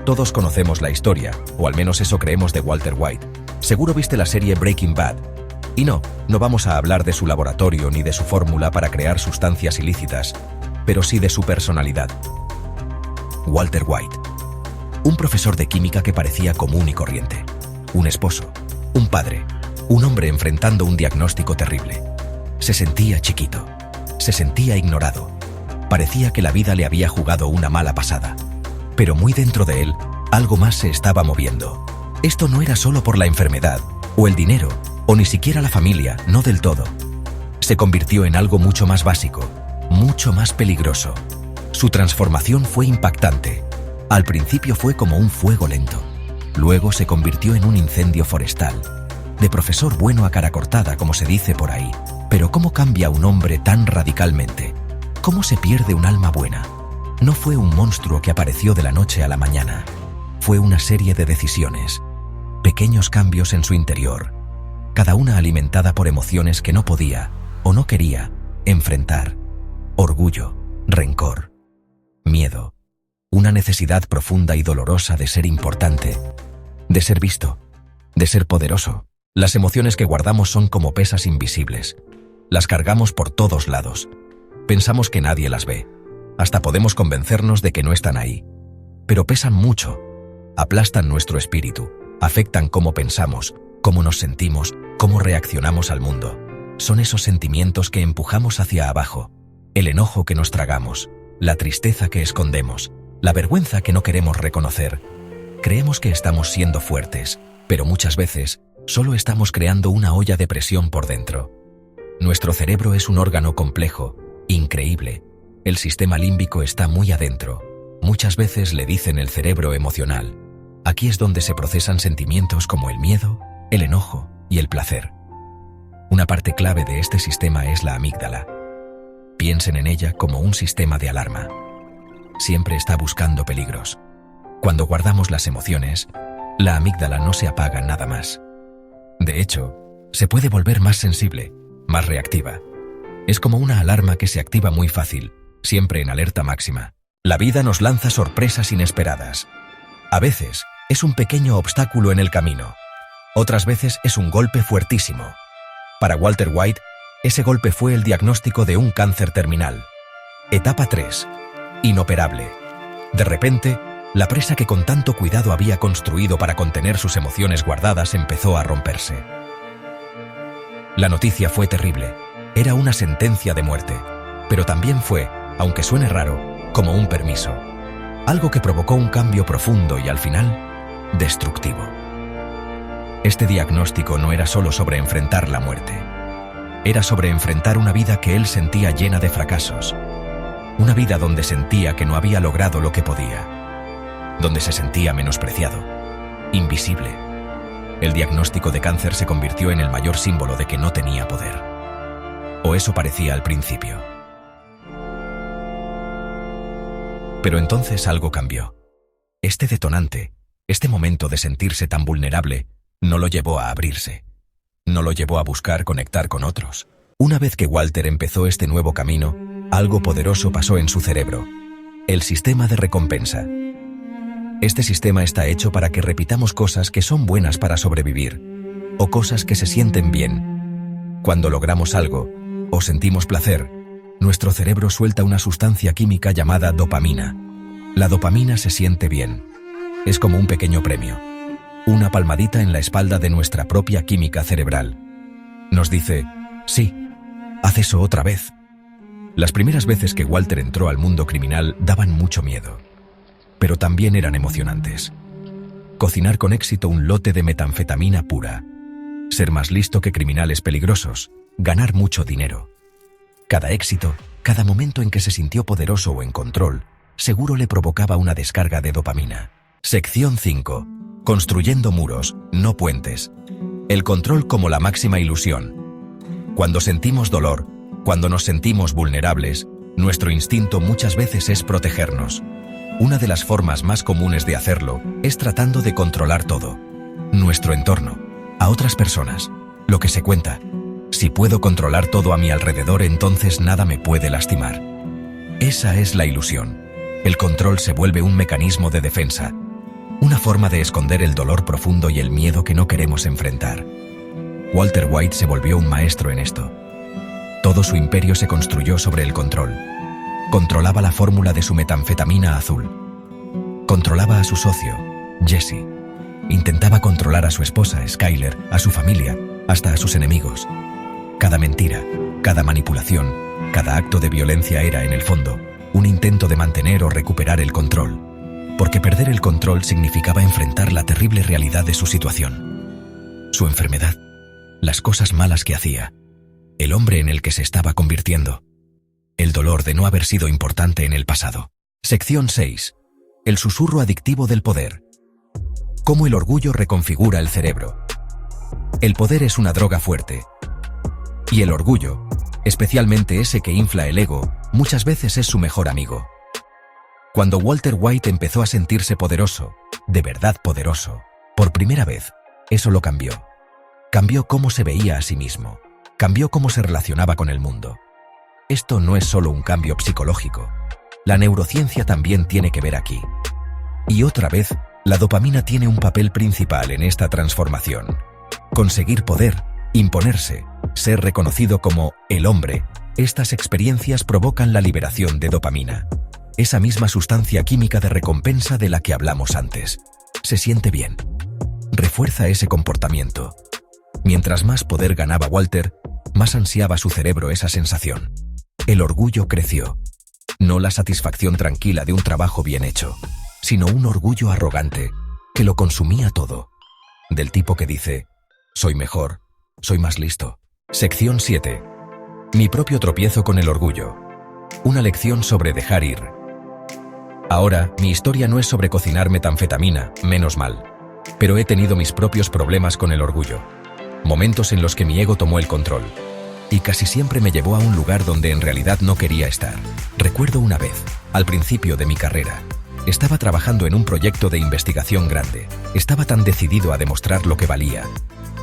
Todos conocemos la historia, o al menos eso creemos de Walter White. Seguro viste la serie Breaking Bad. Y no vamos a hablar de su laboratorio ni de su fórmula para crear sustancias ilícitas, pero sí de su personalidad. Walter White. Un profesor de química que parecía común y corriente. Un esposo, un padre, un hombre enfrentando un diagnóstico terrible. Se sentía chiquito, se sentía ignorado. Parecía que la vida le había jugado una mala pasada. Pero muy dentro de él, algo más se estaba moviendo. Esto no era solo por la enfermedad, o el dinero, o ni siquiera la familia, no del todo. Se convirtió en algo mucho más básico, mucho más peligroso. Su transformación fue impactante. Al principio fue como un fuego lento. Luego se convirtió en un incendio forestal. De profesor bueno a cara cortada, como se dice por ahí. Pero ¿cómo cambia un hombre tan radicalmente? ¿Cómo se pierde un alma buena? No fue un monstruo que apareció de la noche a la mañana. Fue una serie de decisiones, pequeños cambios en su interior, cada una alimentada por emociones que no podía, o no quería, enfrentar. Orgullo, rencor, miedo, una necesidad profunda y dolorosa de ser importante, de ser visto, de ser poderoso. Las emociones que guardamos son como pesas invisibles. Las cargamos por todos lados. Pensamos que nadie las ve. Hasta podemos convencernos de que no están ahí. Pero pesan mucho. Aplastan nuestro espíritu. Afectan cómo pensamos, cómo nos sentimos, cómo reaccionamos al mundo. Son esos sentimientos que empujamos hacia abajo. El enojo que nos tragamos. La tristeza que escondemos. La vergüenza que no queremos reconocer. Creemos que estamos siendo fuertes, pero muchas veces solo estamos creando una olla de presión por dentro. Nuestro cerebro es un órgano complejo, increíble. El sistema límbico está muy adentro. Muchas veces le dicen el cerebro emocional. Aquí es donde se procesan sentimientos como el miedo, el enojo y el placer. Una parte clave de este sistema es la amígdala. Piensen en ella como un sistema de alarma. Siempre está buscando peligros. Cuando guardamos las emociones, la amígdala no se apaga nada más. De hecho, se puede volver más sensible, más reactiva. Es como una alarma que se activa muy fácil, siempre en alerta máxima. La vida nos lanza sorpresas inesperadas. A veces es un pequeño obstáculo en el camino. Otras veces es un golpe fuertísimo. Para Walter White, ese golpe fue el diagnóstico de un cáncer terminal. Etapa 3. Inoperable. De repente, la presa que con tanto cuidado había construido para contener sus emociones guardadas empezó a romperse. La noticia fue terrible. Era una sentencia de muerte. Pero también fue, aunque suene raro, como un permiso. Algo que provocó un cambio profundo y al final, destructivo. Este diagnóstico no era solo sobre enfrentar la muerte. Era sobre enfrentar una vida que él sentía llena de fracasos. Una vida donde sentía que no había logrado lo que podía. Donde se sentía menospreciado, invisible. El diagnóstico de cáncer se convirtió en el mayor símbolo de que no tenía poder. O eso parecía al principio. Pero entonces algo cambió. Este detonante, este momento de sentirse tan vulnerable, no lo llevó a abrirse. No lo llevó a buscar conectar con otros. Una vez que Walter empezó este nuevo camino, algo poderoso pasó en su cerebro. El sistema de recompensa. Este sistema está hecho para que repitamos cosas que son buenas para sobrevivir, o cosas que se sienten bien. Cuando logramos algo, o sentimos placer, nuestro cerebro suelta una sustancia química llamada dopamina. La dopamina se siente bien. Es como un pequeño premio. Una palmadita en la espalda de nuestra propia química cerebral. Nos dice, sí, haz eso otra vez. Las primeras veces que Walter entró al mundo criminal daban mucho miedo, pero también eran emocionantes. Cocinar con éxito un lote de metanfetamina pura. Ser más listo que criminales peligrosos. Ganar mucho dinero. Cada éxito, cada momento en que se sintió poderoso o en control, seguro le provocaba una descarga de dopamina. Sección 5. Construyendo muros, no puentes. El control como la máxima ilusión. Cuando sentimos dolor, cuando nos sentimos vulnerables, nuestro instinto muchas veces es protegernos. Una de las formas más comunes de hacerlo es tratando de controlar todo. Nuestro entorno, a otras personas, lo que se cuenta. Si puedo controlar todo a mi alrededor, entonces nada me puede lastimar. Esa es la ilusión. El control se vuelve un mecanismo de defensa. Una forma de esconder el dolor profundo y el miedo que no queremos enfrentar. Walter White se volvió un maestro en esto. Todo su imperio se construyó sobre el control. Controlaba la fórmula de su metanfetamina azul. Controlaba a su socio, Jesse. Intentaba controlar a su esposa, Skyler, a su familia, hasta a sus enemigos. Cada mentira, cada manipulación, cada acto de violencia era, en el fondo, un intento de mantener o recuperar el control, porque perder el control significaba enfrentar la terrible realidad de su situación. Su enfermedad, las cosas malas que hacía, el hombre en el que se estaba convirtiendo, el dolor de no haber sido importante en el pasado. Sección 6. El susurro adictivo del poder. Cómo el orgullo reconfigura el cerebro. El poder es una droga fuerte. Y el orgullo, especialmente ese que infla el ego, muchas veces es su mejor amigo. Cuando Walter White empezó a sentirse poderoso, de verdad poderoso, por primera vez, eso lo cambió. Cambió cómo se veía a sí mismo. Cambió cómo se relacionaba con el mundo. Esto no es solo un cambio psicológico. La neurociencia también tiene que ver aquí. Y otra vez, la dopamina tiene un papel principal en esta transformación. Conseguir poder, imponerse, ser reconocido como el hombre, estas experiencias provocan la liberación de dopamina. Esa misma sustancia química de recompensa de la que hablamos antes. Se siente bien. Refuerza ese comportamiento. Mientras más poder ganaba Walter, más ansiaba su cerebro esa sensación. El orgullo creció. No la satisfacción tranquila de un trabajo bien hecho, sino un orgullo arrogante que lo consumía todo. Del tipo que dice, soy mejor, soy más listo. Sección 7. Mi propio tropiezo con el orgullo. Una lección sobre dejar ir. Ahora, mi historia no es sobre cocinar metanfetamina, menos mal. Pero he tenido mis propios problemas con el orgullo. Momentos en los que mi ego tomó el control. Y casi siempre me llevó a un lugar donde en realidad no quería estar. Recuerdo una vez, al principio de mi carrera, estaba trabajando en un proyecto de investigación grande. Estaba tan decidido a demostrar lo que valía,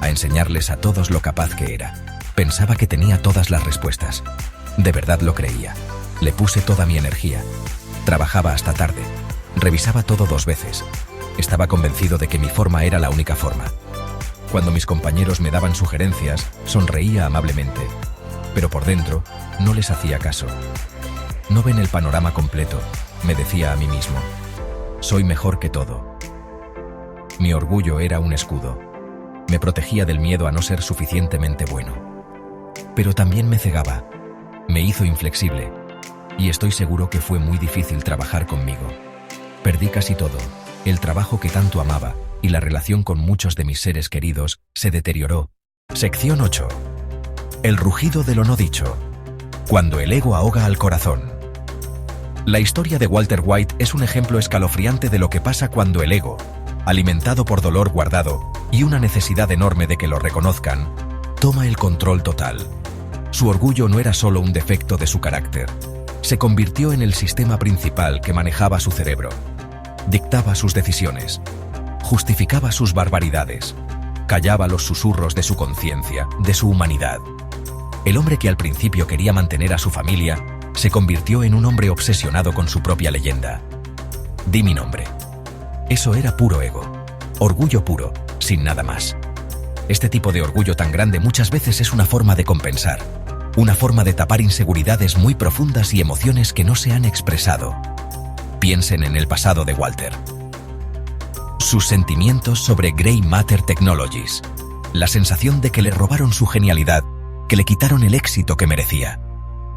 a enseñarles a todos lo capaz que era. Pensaba que tenía todas las respuestas. De verdad lo creía. Le puse toda mi energía. Trabajaba hasta tarde. Revisaba todo 2 veces. Estaba convencido de que mi forma era la única forma. Cuando mis compañeros me daban sugerencias, sonreía amablemente. Pero por dentro, no les hacía caso. No ven el panorama completo, me decía a mí mismo. Soy mejor que todo. Mi orgullo era un escudo. Me protegía del miedo a no ser suficientemente bueno. Pero también me cegaba. Me hizo inflexible. Y estoy seguro que fue muy difícil trabajar conmigo. Perdí casi todo. El trabajo que tanto amaba y la relación con muchos de mis seres queridos se deterioró. Sección 8. El rugido de lo no dicho. Cuando el ego ahoga al corazón. La historia de Walter White es un ejemplo escalofriante de lo que pasa cuando el ego, alimentado por dolor guardado y una necesidad enorme de que lo reconozcan, toma el control total. Su orgullo no era solo un defecto de su carácter. Se convirtió en el sistema principal que manejaba su cerebro. Dictaba sus decisiones. Justificaba sus barbaridades. Callaba los susurros de su conciencia, de su humanidad. El hombre que al principio quería mantener a su familia, se convirtió en un hombre obsesionado con su propia leyenda. Di mi nombre. Eso era puro ego. Orgullo puro, sin nada más. Este tipo de orgullo tan grande muchas veces es una forma de compensar. Una forma de tapar inseguridades muy profundas y emociones que no se han expresado. Piensen en el pasado de Walter. Sus sentimientos sobre Grey Matter Technologies. La sensación de que le robaron su genialidad, que le quitaron el éxito que merecía.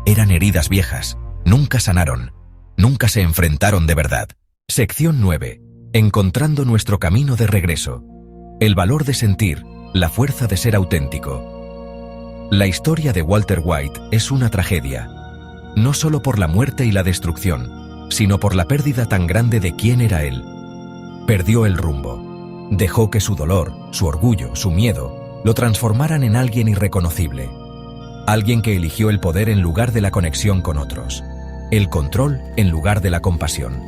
Eran heridas viejas, nunca sanaron, nunca se enfrentaron de verdad. Sección 9. Encontrando nuestro camino de regreso. El valor de sentir, la fuerza de ser auténtico. La historia de Walter White es una tragedia. No solo por la muerte y la destrucción, sino por la pérdida tan grande de quién era él. Perdió el rumbo. Dejó que su dolor, su orgullo, su miedo, lo transformaran en alguien irreconocible. Alguien que eligió el poder en lugar de la conexión con otros. El control en lugar de la compasión.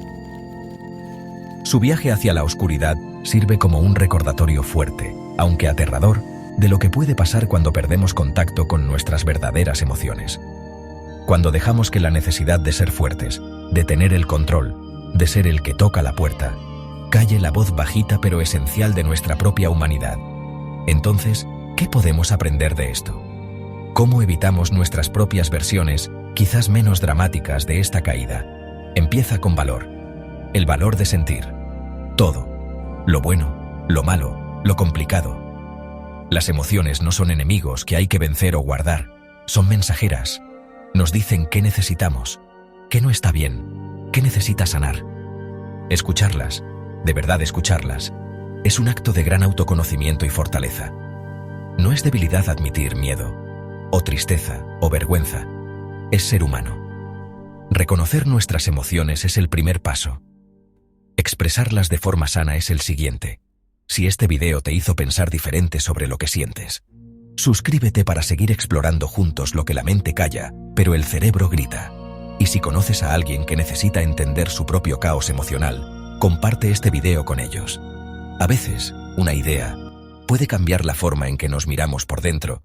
Su viaje hacia la oscuridad sirve como un recordatorio fuerte, aunque aterrador, de lo que puede pasar cuando perdemos contacto con nuestras verdaderas emociones. Cuando dejamos que la necesidad de ser fuertes, de tener el control, de ser el que toca la puerta, calle la voz bajita pero esencial de nuestra propia humanidad. Entonces, ¿qué podemos aprender de esto? ¿Cómo evitamos nuestras propias versiones, quizás menos dramáticas, de esta caída? Empieza con valor. El valor de sentir. Todo. Lo bueno, lo malo, lo complicado. Las emociones no son enemigos que hay que vencer o guardar. Son mensajeras. Nos dicen qué necesitamos, qué no está bien, qué necesita sanar. Escucharlas, de verdad escucharlas, es un acto de gran autoconocimiento y fortaleza. No es debilidad admitir miedo, o tristeza, o vergüenza. Es ser humano. Reconocer nuestras emociones es el primer paso. Expresarlas de forma sana es el siguiente. Si este video te hizo pensar diferente sobre lo que sientes, suscríbete para seguir explorando juntos lo que la mente calla, pero el cerebro grita. Y si conoces a alguien que necesita entender su propio caos emocional, comparte este video con ellos. A veces, una idea puede cambiar la forma en que nos miramos por dentro